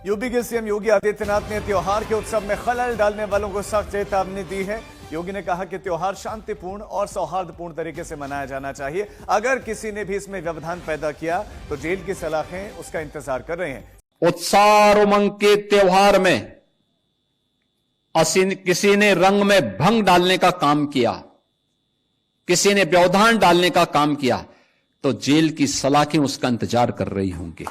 UP के CM Yogi Adityanath ने त्योहार के उत्सव में खलल डालने वालों को सख्त चेतावनी दी है। योगी ने कहा कि त्योहार शांतिपूर्ण और सौहार्दपूर्ण तरीके से मनाया जाना चाहिए। अगर किसी ने भी इसमें व्यवधान पैदा किया तो जेल की सलाखें उसका इंतजार कर रहे हैं। उत्साह और उमंग के त्योहार में किसी ने रंग में भंग डालने का काम किया, किसी ने व्यवधान डालने का काम किया तो जेल की सलाखें उसका इंतजार कर रही होंगी।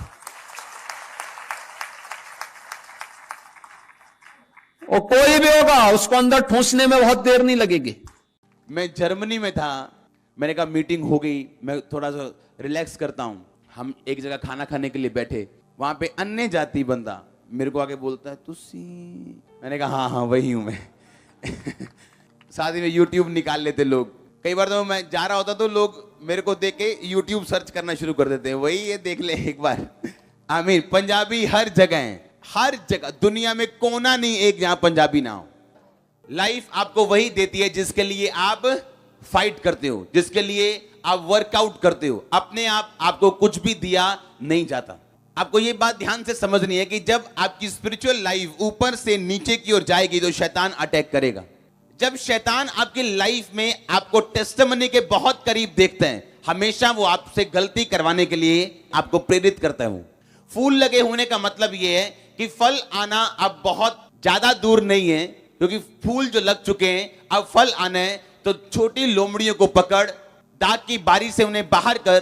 और कोई भी होगा उसको अंदर ठूंसने में बहुत देर नहीं लगेगी। मैं जर्मनी में था, मैंने कहा मीटिंग हो गई, मैं थोड़ा सा रिलैक्स करता हूं। हम एक जगह खाना खाने के लिए बैठे, वहां पे अन्य जाति बंदा मेरे को आके बोलता है तुसी, मैंने कहा हाँ हाँ वही हूं मैं। साथ ही में यूट्यूब निकाल लेते लोग। कई बार तो मैं जा रहा होता तो लोग मेरे को देख के यूट्यूब सर्च करना शुरू कर देते हैं, वही ये देख ले एक बार। आमीर पंजाबी हर जगह है, हर जगह, दुनिया में कोना नहीं एक जहां पंजाबी ना हो। लाइफ आपको वही देती है जिसके लिए आप फाइट करते हो, जिसके लिए आप वर्कआउट करते हो। अपने आप आपको कुछ भी दिया नहीं जाता। आपको ये बात ध्यान से समझनी है कि जब आपकी स्पिरिचुअल लाइफ ऊपर से नीचे की ओर जाएगी तो शैतान अटैक करेगा। जब शैतान आपकी लाइफ में आपको टेस्टिमनी के बहुत करीब देखते हैं, हमेशा वो आपसे गलती करवाने के लिए आपको प्रेरित करता है। फूल लगे होने का मतलब यह है कि फल आना अब बहुत ज्यादा दूर नहीं है, क्योंकि फूल जो लग चुके हैं, अब फल आना है। तो छोटी लोमड़ियों को पकड़, दाग की बारी से उन्हें बाहर कर,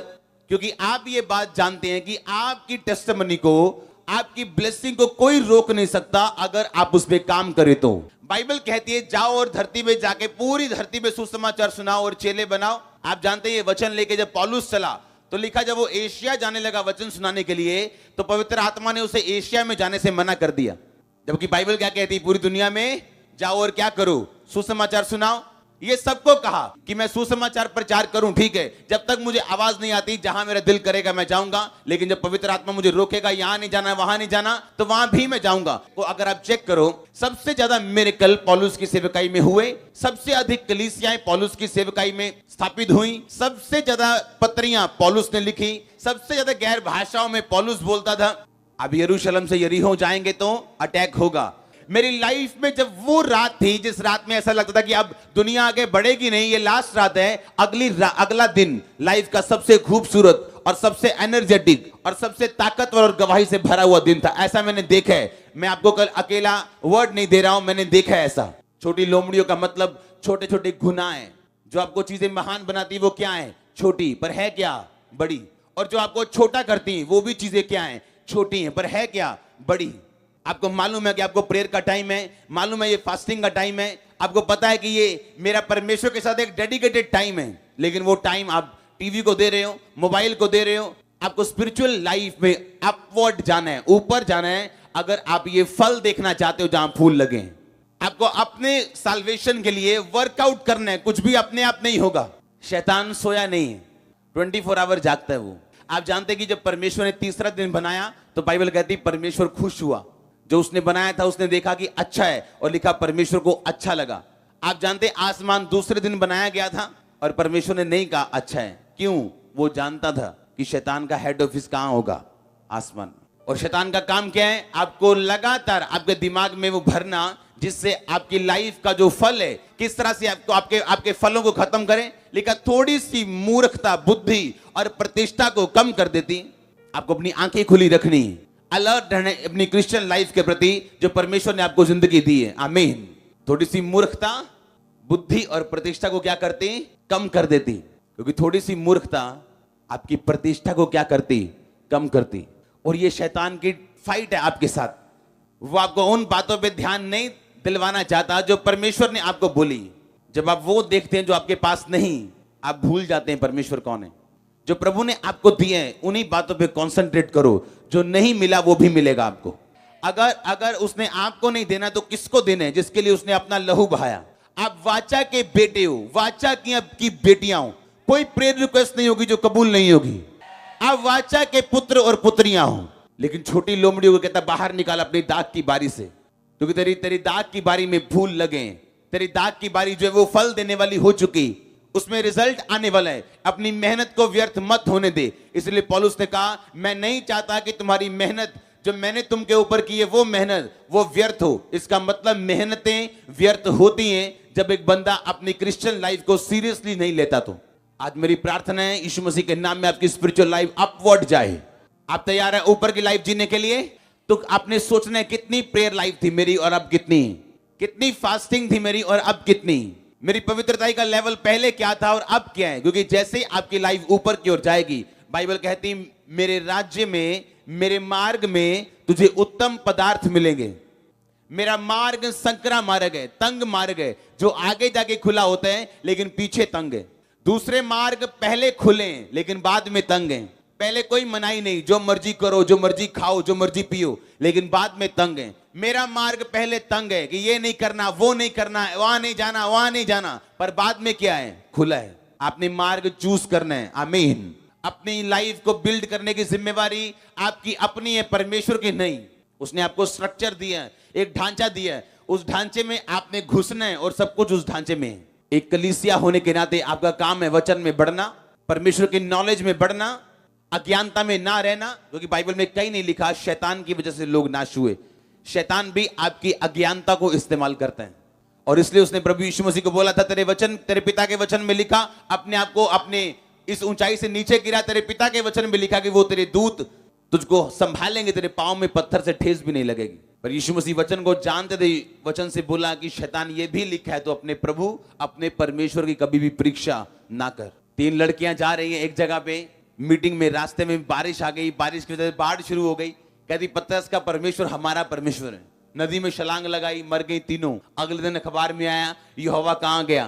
क्योंकि आप ये बात जानते हैं कि आपकी टेस्टिमनी को, आपकी ब्लेसिंग को कोई रोक नहीं सकता अगर आप उस पर काम करें तो। बाइबल कहती है जाओ और धरती में जाके पूरी धरती में सुसमाचार सुनाओ और चेले बनाओ। आप जानते हैं ये वचन लेके जब पौलुस चला तो लिखा जब वो एशिया जाने लगा वचन सुनाने के लिए, तो पवित्र आत्मा ने उसे एशिया में जाने से मना कर दिया। जबकि बाइबल क्या कहती है, पूरी दुनिया में जाओ और क्या करो, सुसमाचार सुनाओ। ये सबको कहा कि मैं सुसमाचार प्रचार करूं, ठीक है, जब तक मुझे आवाज नहीं आती, जहां मेरा दिल करेगा मैं जाऊंगा, लेकिन जब पवित्र आत्मा मुझे रोकेगा यहां नहीं जाना वहां नहीं जाना, तो वहां भी मैं जाऊंगा। तो अगर आप चेक करो, सबसे ज्यादा मिरेकल पौलुस की सेवकाई में हुए, सबसे अधिक कलीसियाएं पौलुस की सेवकाई में स्थापित हुई, सबसे ज्यादा पत्रियां पौलुस ने लिखी, सबसे ज्यादा गैर भाषाओं में पौलुस बोलता था। अब यरूशलेम से यरीहो जाएंगे तो अटैक होगा। मेरी लाइफ में जब वो रात थी जिस रात में ऐसा लगता था कि अब दुनिया आगे बढ़ेगी नहीं, ये लास्ट रात है, अगला दिन लाइफ का सबसे खूबसूरत और सबसे एनर्जेटिक और सबसे ताकतवर और गवाही से भरा हुआ दिन था। ऐसा मैंने देखा है। मैं आपको कल अकेला वर्ड नहीं दे रहा हूं, मैंने देखा है ऐसा। छोटी लोमड़ियों का मतलब छोटे छोटे गुनाह है। जो आपको चीजें महान बनाती है वो क्या है, छोटी, पर है क्या, बड़ी। और जो आपको छोटा करती है वो भी चीजें क्या है, छोटी है, पर है क्या, बड़ी। आपको मालूम है कि आपको प्रेयर का टाइम है, मालूम है ये फास्टिंग का टाइम है, आपको पता है कि ये मेरा परमेश्वर के साथ एक डेडिकेटेड टाइम है, लेकिन वो टाइम आप टीवी को दे रहे हो, मोबाइल को दे रहे हो। आपको स्पिरिचुअल लाइफ में अपवर्ड जाना है, ऊपर जाना है। अगर आप ये फल देखना चाहते हो जहां फूल लगे, आपको अपने साल्वेशन के लिए वर्कआउट करना है। कुछ भी अपने आप नहीं होगा। शैतान सोया नहीं है, 24 आवर जागता है वो। आप जानते हैं कि जब परमेश्वर ने तीसरा दिन बनाया तो बाइबल कहती है परमेश्वर खुश हुआ। जो उसने बनाया था उसने देखा कि अच्छा है और लिखा परमेश्वर को अच्छा लगा। आप जानते हैं आसमान दूसरे दिन बनाया गया था और परमेश्वर ने नहीं कहा अच्छा है। क्यों? वो जानता था कि शैतान का हेड ऑफिस कहां होगा, आसमान। और शैतान का काम क्या है, आपको लगातार आपके दिमाग में वो भरना, जिससे आपकी लाइफ का जो फल है किस तरह से आपको आपके फलों को खत्म करें। लिखा थोड़ी सी मूर्खता, बुद्धि और प्रतिष्ठा को कम कर देती। आपको अपनी आंखें खुली रखनी है, अलर्ट रहना अपनी क्रिश्चियन लाइफ के प्रति जो परमेश्वर ने आपको जिंदगी दी है। आमीन। थोड़ी सी मूर्खता बुद्धि और प्रतिष्ठा को क्या करती, कम कर देती। क्योंकि थोड़ी सी मूर्खता आपकी प्रतिष्ठा को क्या करती, कम करती। और ये शैतान की फाइट है आपके साथ। वो आपको उन बातों पे ध्यान नहीं दिलवाना चाहता जो परमेश्वर ने आपको बोली। जब आप वो देखते हैं जो आपके पास नहीं, आप भूल जाते हैं परमेश्वर कौन है। जो प्रभु ने आपको दिए हैं उन्हीं बातों पे कंसंट्रेट करो। जो नहीं मिला वो भी मिलेगा आपको। अगर उसने आपको नहीं देना तो किसको देना है, जिसके लिए उसने अपना लहू बहाया। आप वाचा के बेटे हो, वाचा की बेटियां हो। कोई प्रेयर रिक्वेस्ट नहीं होगी जो कबूल नहीं होगी। आप वाचा के पुत्र और पुत्रियां हो। लेकिन छोटी लोमड़ियों को कहता बाहर निकाल अपनी दाग की बारी से, क्योंकि तेरी दाग की बारी में फूल लगे। तेरी दाग की बारी जो है वो फल देने वाली हो चुकी, उसमें रिजल्ट आने वाला है। अपनी मेहनत को व्यर्थ मत होने दे। इसलिए पौलुस ने कहा मैं नहीं चाहता कि तुम्हारी मेहनत जो मैंने तुमके ऊपर की है वो मेहनत वो व्यर्थ हो। इसका मतलब मेहनतें व्यर्थ होती हैं जब एक बंदा अपनी क्रिश्चियन लाइफ को सीरियसली नहीं लेता। तो आज मेरी प्रार्थना है यीशु मसीह के नाम में आपकी स्पिरिचुअल लाइफ अपवर्ड जाए। आप तैयार हैं ऊपर की लाइफ जीने के लिए? तो आपने सोचना है कितनी प्रेयर लाइफ थी मेरी और अब कितनी, कितनी फास्टिंग थी मेरी और अब कितनी, मेरी पवित्रता का लेवल पहले क्या था और अब क्या है। क्योंकि जैसे ही आपकी लाइफ ऊपर की ओर जाएगी, बाइबल कहती मेरे राज्य में, मेरे मार्ग में तुझे उत्तम पदार्थ मिलेंगे। मेरा मार्ग संकरा मार्ग है, तंग मार्ग है, जो आगे जाके खुला होता है लेकिन पीछे तंग है। दूसरे मार्ग पहले खुले हैं लेकिन बाद में तंग हैं। पहले कोई मनाही नहीं, जो मर्जी करो, जो मर्जी खाओ, जो मर्जी पियो, लेकिन बाद में तंग है। मेरा मार्ग पहले तंग है कि ये नहीं करना, वो नहीं करना, वहां नहीं जाना, वहां नहीं जाना, पर बाद में क्या है? खुला है। आपने मार्ग चूज करना है। आमीन। अपनी लाइफ को बिल्ड करने की जिम्मेवारी आपकी अपनी है, परमेश्वर की नहीं। उसने आपको स्ट्रक्चर दिया है, एक ढांचा दिया है, उस ढांचे में आपने घुसना है और सब कुछ उस ढांचे में है। एक कलीसिया होने के नाते आपका काम है वचन में बढ़ना, परमेश्वर की नॉलेज में बढ़ना, अज्ञानता में ना रहना। क्योंकि बाइबल में कहीं नहीं लिखा शैतान की वजह से लोग नाश हुए। शैतान भी आपकी अज्ञानता को इस्तेमाल करता है और इसलिए उसने प्रभु यीशु मसीह को बोला था, तेरे वचन, तेरे पिता के वचन में लिखा, अपने आप को अपने इस ऊंचाई से नीचे गिरा, तेरे पिता के वचन में लिखा कि वो तेरे दूत तुझको संभालेंगे, तेरे पांव में पत्थर से ठेस भी नहीं लगेगी। पर यीशु मसीह वचन को जानते थे, वचन से बोला कि शैतान ये भी लिखा है तो अपने प्रभु, अपने परमेश्वर की कभी भी परीक्षा ना कर। 3 लड़कियां जा रही हैं एक जगह पे मीटिंग में, रास्ते में बारिश आ गई, बारिश की वजह से बाढ़ शुरू हो गई। कहती पतरस का परमेश्वर हमारा परमेश्वर है। नदी में छलांग लगाई, मर गई तीनों। अगले दिन अखबार में आया यहोवा कहां गया।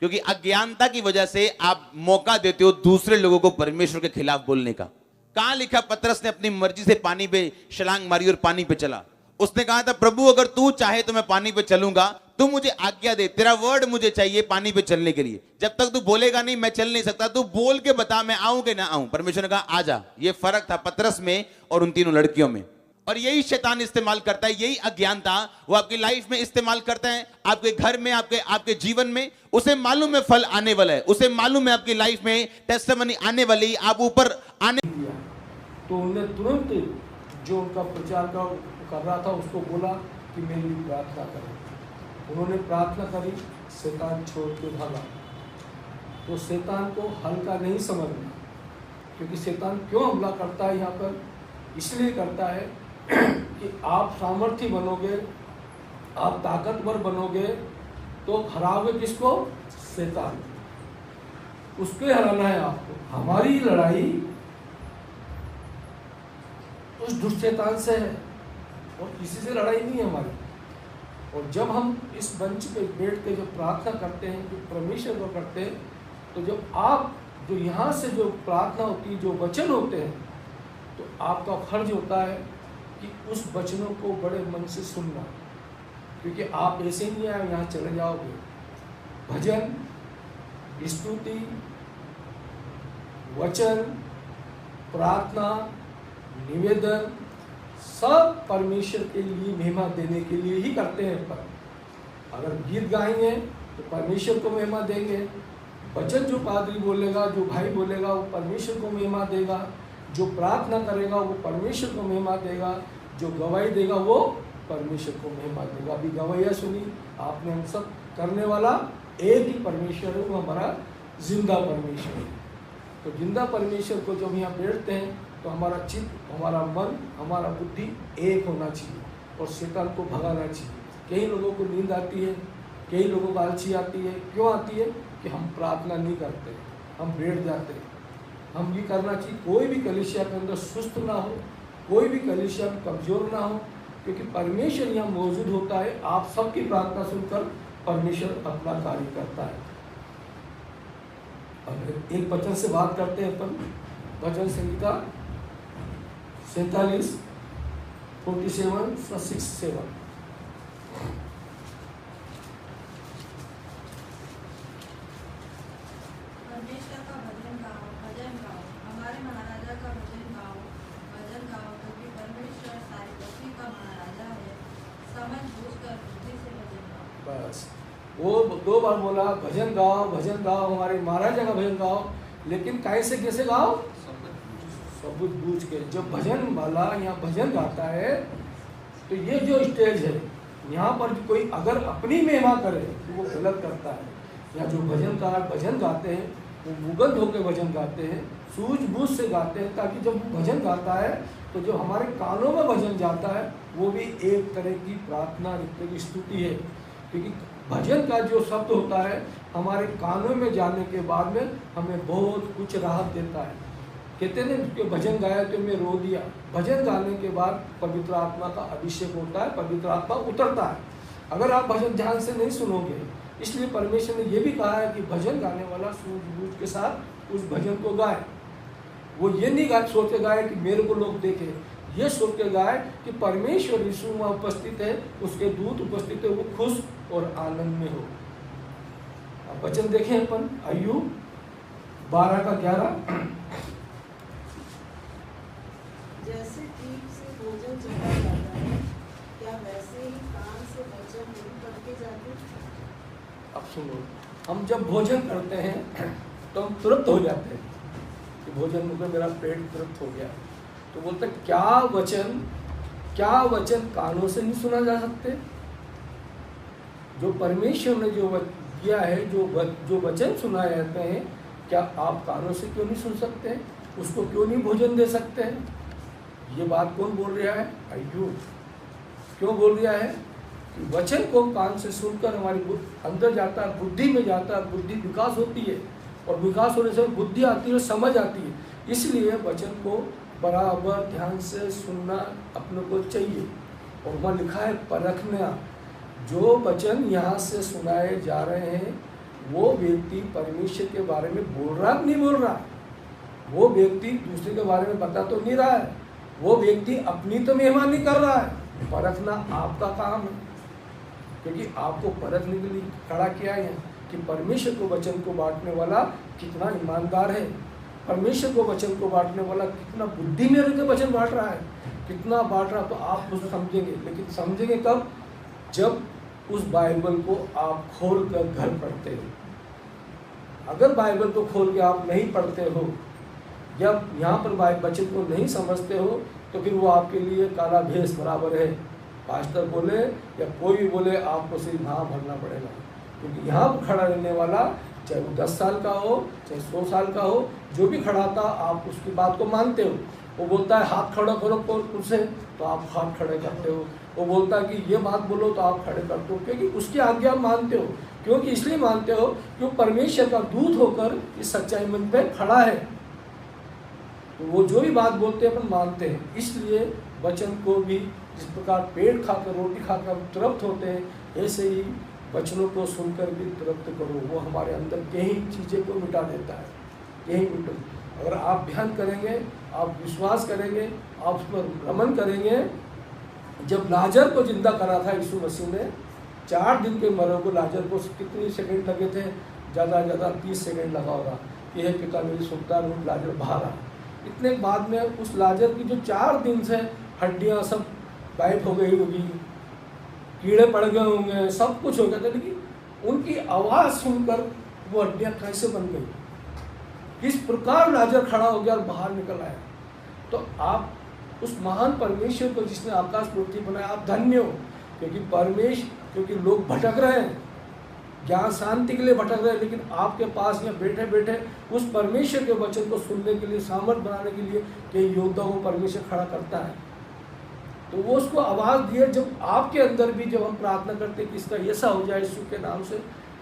क्योंकि अज्ञानता की वजह से आप मौका देते हो दूसरे लोगों को परमेश्वर के खिलाफ बोलने का। कहां लिखा पतरस ने अपनी मर्जी से पानी पे छलांग मारी और पानी पे चला। उसने कहा था प्रभु अगर तू चाहे तो मैं पानी पे चलूंगा, तू मुझे आज्ञा दे, तेरा वर्ड मुझे चाहिए पानी पे चलने के लिए। जब तक तू बोलेगा नहीं मैं चल नहीं सकता, तू बोल के बता मैं आऊं कि ना आऊं। परमेश्वर ने कहा आजा। ये फर्क था पतरस में और उन तीनों लड़कियों में। और यही शैतान इस्तेमाल करता है, यही अज्ञानता वो आपकी लाइफ में इस्तेमाल करता है, आपके घर में, आपके जीवन में। उसे मालूम है फल आने वाला है, उसे मालूम है आपकी लाइफ में टेस्टिमनी आने वाली, आप ऊपर आने। तो उन्हें तुरंत जो उनका प्रचार कर रहा था उसको बोला कि मेरे लिए प्रार्थना करें। उन्होंने प्रार्थना करी, शैतान छोड़ के भागा। तो शैतान को हल्का नहीं समझना, क्योंकि शैतान क्यों हमला करता है यहाँ पर, इसलिए करता है कि आप सामर्थ्य बनोगे, आप ताकतवर बनोगे तो हराओगे किसको? शैतान। उसको हराना है आपको। हमारी लड़ाई उस दुष्ट शैतान से है और किसी से लड़ाई नहीं है हमारी। और जब हम इस मंच पे बैठ के जब प्रार्थना करते हैं, जो परमेश्वर को करते हैं, तो जब आप जो यहाँ से जो प्रार्थना होती है, जो वचन होते हैं, तो आपका फर्ज होता है कि उस वचनों को बड़े मन से सुनना। क्योंकि आप ऐसे नहीं आए यहाँ चले जाओगे। भजन, स्तुति, वचन, प्रार्थना, निवेदन सब परमेश्वर के लिए महिमा देने के लिए ही करते हैं। पर अगर गीत गाएंगे तो परमेश्वर को महिमा देंगे। वचन जो पादरी बोलेगा, जो भाई बोलेगा, वो परमेश्वर को महिमा देगा। जो प्रार्थना करेगा वो परमेश्वर को महिमा देगा। जो गवाही देगा वो परमेश्वर को महिमा देगा। अभी गवाहियाँ सुनी आपने, हम सब करने वाला एक ही परमेश्वर है, वो हमारा जिंदा परमेश्वर है। तो जिंदा परमेश्वर को जब यहाँ बैठते हैं तो हमारा चित्त, हमारा मन, हमारा बुद्धि एक होना चाहिए और शैतान को भगाना चाहिए। कई लोगों को नींद आती है, कई लोगों को आलसी आती है। क्यों आती है? कि हम प्रार्थना नहीं करते, हम बैठ जाते हैं। हम ये करना चाहिए, कोई भी कलीसिया के अंदर सुस्त ना हो, कोई भी कलीसिया में कमज़ोर ना हो, क्योंकि परमेश्वर यहाँ मौजूद होता है। आप सबकी प्रार्थना सुनकर परमेश्वर अपना कार्य करता है। अब एक वचन से बात करते हैं अपन, भजन संहिता 47, 47:6-7। परमेश्वर का भजन गाओ, भजन गाओ, हमारे महाराजा का भजन गाओ, क्योंकि परमेश्वर सारी पृथ्वी का महाराजा है। समझ बूझकर बुद्धि से भजन गाओ। बस वो 2 बार बोला भजन गाओ, भजन गाओ, हमारे महाराजा का भजन गाओ। लेकिन कैसे गाओ? समझ बूझ के। जब भजन वाला यहाँ भजन गाता है तो ये जो स्टेज है यहाँ पर कोई अगर अपनी महिमा करे तो वो गलत करता है। यहाँ जो भजनकार भजन गाते हैं वो मुगध होकर भजन गाते हैं, सूझबूझ से गाते हैं, ताकि जब वो भजन गाता है तो जो हमारे कानों में भजन जाता है वो भी एक तरह की प्रार्थना, एक तरह की स्तुति है। क्योंकि भजन का जो शब्द होता है हमारे कानों में जाने के बाद में हमें बहुत कुछ राहत देता है। कहते हैं कि भजन गाया तो मैं रो दिया। भजन गाने के बाद पवित्र आत्मा का अभिषेक होता है, पवित्र आत्मा उतरता है। अगर आप भजन ध्यान से नहीं सुनोगे, इसलिए परमेश्वर ने यह भी कहा है कि भजन गाने वाला सूझबूझ के साथ उस भजन को गाए। वो ये नहीं सोच के गाए कि मेरे को लोग देखें, ये सोच के गाए कि परमेश्वर यीशु वहाँ उपस्थित है, उसके दूत उपस्थित है, वो खुश और आनंद में हो। अब वचन देखें अपन अय्यूब 12:11। जैसे जीभ से भोजन चला जाता है, क्या वैसे ही कान से वचन नहीं पढ़ के जाते? अब सुनो, हम जब भोजन करते हैं तो हम तुरंत हो जाते हैं कि भोजन में मेरा पेट तृप्त हो गया। तो बोलते क्या वचन कानों से नहीं सुना जा सकते? जो परमेश्वर ने जो किया है, जो वचन सुनाए जाते हैं, क्या आप कानों से क्यों नहीं सुन सकते? उसको क्यों नहीं भोजन दे सकते हैं? ये बात कौन बोल रहा है? अय्यूब। क्यों बोल रहा है? कि वचन को कान से सुनकर हमारी अंदर जाता है, बुद्धि में जाता है, बुद्धि विकास होती है, और विकास होने से बुद्धि आती है, समझ आती है। इसलिए वचन को बराबर ध्यान से सुनना अपने को चाहिए। और वहाँ लिखा है परखना। जो वचन यहाँ से सुनाए जा रहे हैं वो व्यक्ति परमेश्वर के बारे में बोल रहा नहीं बोल रहा, वो व्यक्ति दूसरे के बारे में बता तो नहीं रहा है, वो व्यक्ति अपनी तो महिमा नहीं कर रहा है। परखना आपका काम है, क्योंकि आपको परखने के लिए खड़ा किया है कि परमेश्वर को वचन को बांटने वाला कितना ईमानदार है, परमेश्वर को वचन को बांटने वाला कितना बुद्धि में रहकर वचन बांट रहा है, कितना बांट रहा। तो आप उसको समझेंगे, लेकिन समझेंगे कब? जब उस बाइबल को आप खोल कर घर पढ़ते हो। अगर बाइबल को खोल के आप नहीं पढ़ते हो या यहाँ पर वचन को नहीं समझते हो तो फिर वो आपके लिए काला भेष बराबर है। पास्टर बोले या कोई भी बोले, आपको सिर्फ यहाँ भरना पड़ेगा, क्योंकि यहाँ पर खड़ा रहने वाला चाहे वो 10 साल का हो चाहे 100 साल का हो, जो भी खड़ा था आप उसकी बात को मानते हो। वो बोलता है हाथ खड़ा करो कुर्सी, तो आप हाथ खड़े करते हो। वो बोलता है कि ये बात बोलो तो आप खड़े करते हो, क्योंकि उसकी आज्ञा मानते हो। क्योंकि इसलिए मानते हो क्योंकि परमेश्वर का दूत होकर इस सच्चाई मन पे खड़ा है, तो वो जो भी बात बोलते हैं अपन मानते हैं। इसलिए वचन को भी जिस प्रकार पेट खाकर रोटी खाकर तृप्त होते हैं, ऐसे ही वचनों को सुनकर भी तृप्त करो। वो हमारे अंदर कई चीज़ें को मिटा देता है, कहीं मिटा। अगर आप ध्यान करेंगे, आप विश्वास करेंगे, आप उस पर रमन करेंगे। जब लाजर को जिंदा करा था यीशु मसीह ने, 4 दिन के मरे को लाजर को कितने सेकंड लगे थे? ज़्यादा से ज़्यादा 30 सेकंड लगा होगा कि हे पिता मेरी सुनता हूँ, लाजर बाहर आ। इतने बाद में उस लाजर की जो 4 दिन से हड्डियाँ सब गायब हो गई होगी, कीड़े पड़ गए होंगे, सब कुछ हो गया था, लेकिन उनकी आवाज़ सुनकर वो हड्डियाँ कैसे बन गई, किस प्रकार लाजर खड़ा हो गया और बाहर निकल आया। तो आप उस महान परमेश्वर को जिसने आकाश पृथ्वी बनाया, आप धन्य हो। क्योंकि लोग भटक रहे हैं, ज्ञान शांति के लिए भटक रहे हैं, लेकिन आपके पास यहाँ बैठे बैठे उस परमेश्वर के वचन को सुनने के लिए, सामर्थ बनाने के लिए कई योद्धाओं को परमेश्वर खड़ा करता है। तो वो उसको आवाज़ दिए। जब आपके अंदर भी जब हम प्रार्थना करते हैं कि इसका ऐसा हो जाए यीशु के नाम से,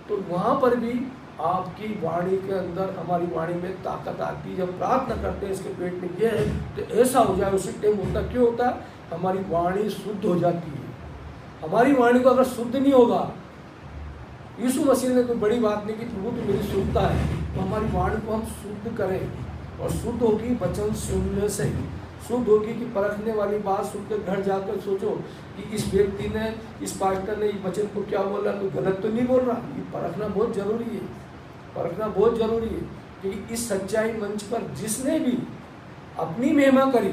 तो वहाँ पर भी आपकी वाणी के अंदर, हमारी वाणी में ताकत आती है। जब प्रार्थना करते हैं इसके पेट में ये है तो ऐसा हो जाए, उसी टाइम होता। क्यों होता है? हमारी वाणी शुद्ध हो जाती है। हमारी वाणी को अगर शुद्ध नहीं होगा, यीशु मसीह ने कोई बड़ी बात नहीं की, प्रभु तो मेरी शुद्धता है, तो हमारी वाणी को हम शुद्ध करें। और शुद्ध होगी वचन सुनने से, शुद्ध होगी कि परखने वाली बात सुनकर घर जाकर सोचो कि इस व्यक्ति ने, इस पास्टर ने इस वचन को क्या बोला, कोई गलत तो नहीं बोल रहा। ये परखना बहुत जरूरी है, परखना बहुत जरूरी है। क्योंकि इस सच्चाई मंच पर जिसने भी अपनी महिमा करी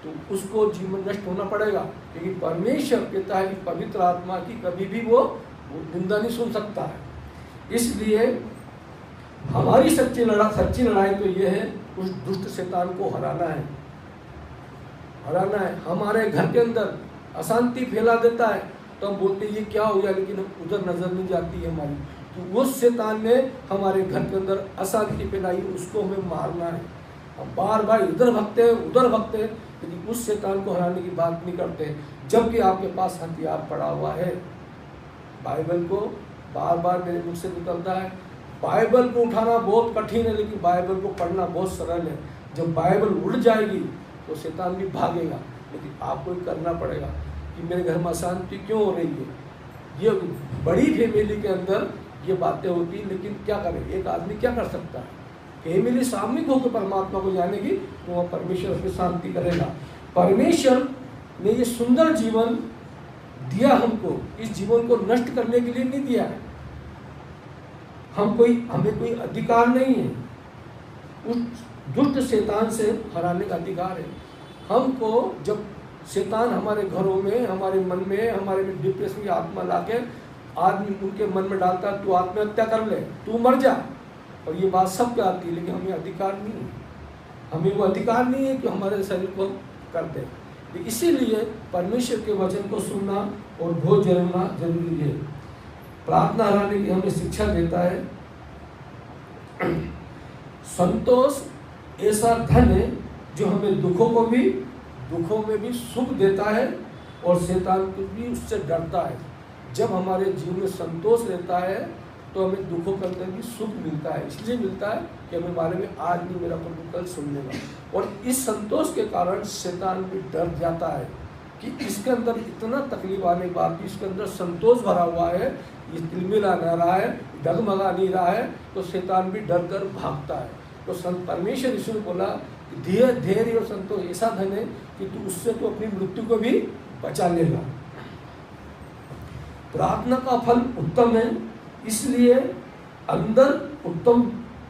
तो उसको जीवन नष्ट होना पड़ेगा, क्योंकि परमेश्वर कहता है कि पवित्र आत्मा की कभी भी वो निंदा नहीं सुन सकता है। इसलिए हमारी सच्ची लड़ाई तो ये है, उस दुष्ट शैतान को हराना है। हमारे घर के अंदर अशांति फैला देता है तो हम बोलते हैं ये क्या हो गया, लेकिन उधर नजर नहीं जाती है हमारी, तो उस शैतान ने हमारे घर के अंदर अशांति फैलाई, उसको हमें मारना है। हम बार बार इधर भगते हैं उधर भगते हैं, लेकिन उस शैतान को हराने की बात नहीं करते, जबकि आपके पास हथियार पड़ा हुआ है। बाइबल को बार बार मेरे मुख से निकलता है, बाइबल को उठाना बहुत कठिन है, लेकिन बाइबल को पढ़ना बहुत सरल है। जब बाइबल उड़ जाएगी तो शैतान भी भागेगा, लेकिन आपको ही करना पड़ेगा कि मेरे घर में अशांति क्यों हो रही है। ये बड़ी फैमिली के अंदर ये बातें होती, लेकिन क्या करें, एक आदमी क्या कर सकता है। फैमिली सामूहिक होकर परमात्मा को जानेगी तो वह परमेश्वर उसमें शांति करेगा। परमेश्वर ने ये सुंदर जीवन दिया हमको, इस जीवन को नष्ट करने के लिए नहीं दिया है। हमें कोई अधिकार नहीं है उस दुष्ट शैतान से हराने का अधिकार है। हमको जब शैतान हमारे घरों में, हमारे मन में, हमारे में डिप्रेशन की आत्मा लाके आदमी उनके मन में डालता है, तू आत्महत्या कर ले, तू मर जा, और ये बात सबके आती है, लेकिन हमें अधिकार नहीं है। हमें वो अधिकार नहीं है कि हमारे शरीर को कर दे। इसीलिए परमेश्वर के वचन को सुनना और बहुत जरूरी है। प्रार्थना हराने की हमें शिक्षा देता है। संतोष ऐसा धन है जो हमें दुखों में भी सुख देता है, और शैतान को भी उससे डरता है। जब हमारे जीवन में संतोष रहता है तो हमें दुखों के अंदर भी सुख मिलता है। इसलिए मिलता है कि हमें बारे में आज नहीं, मेरा प्रभु कल सुन लेगा। और इस संतोष के कारण शैतान भी डर जाता है कि इसके अंदर इतना तकलीफ आने के बाद भी इसके अंदर संतोष भरा हुआ है, ये तिलमिला नहीं रहा है, डगमगा नहीं रहा है, तो शैतान भी डर कर भागता है। तो परमेश्वर यीशु ने बोला कि धैर्य और संतोष ऐसा धन है कि तू उससे तो अपनी मृत्यु को भी बचा लेगा। प्रार्थना का फल उत्तम है, इसलिए अंदर उत्तम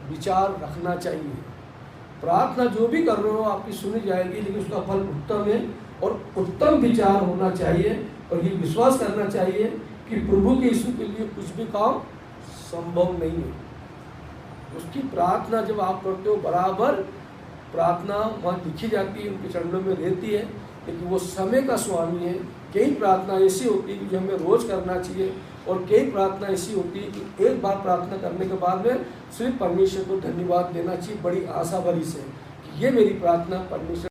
विचार रखना चाहिए। प्रार्थना जो भी कर रहे हो आपकी सुनी जाएगी, लेकिन उसका फल उत्तम है और उत्तम विचार होना चाहिए, और ये विश्वास करना चाहिए कि प्रभु के यीशु के लिए कुछ भी काम संभव नहीं है। उसकी प्रार्थना जब आप करते हो, बराबर प्रार्थना वहाँ लिखी जाती है, उनके चरणों में रहती है, लेकिन वो समय का स्वामी है। कई प्रार्थना ऐसी होती है कि जो हमें रोज करना चाहिए, और कई प्रार्थना ऐसी होती है कि एक बार प्रार्थना करने के बाद में सिर्फ परमेश्वर को धन्यवाद देना चाहिए बड़ी आशा भरी से कि ये मेरी प्रार्थना परमेश्वर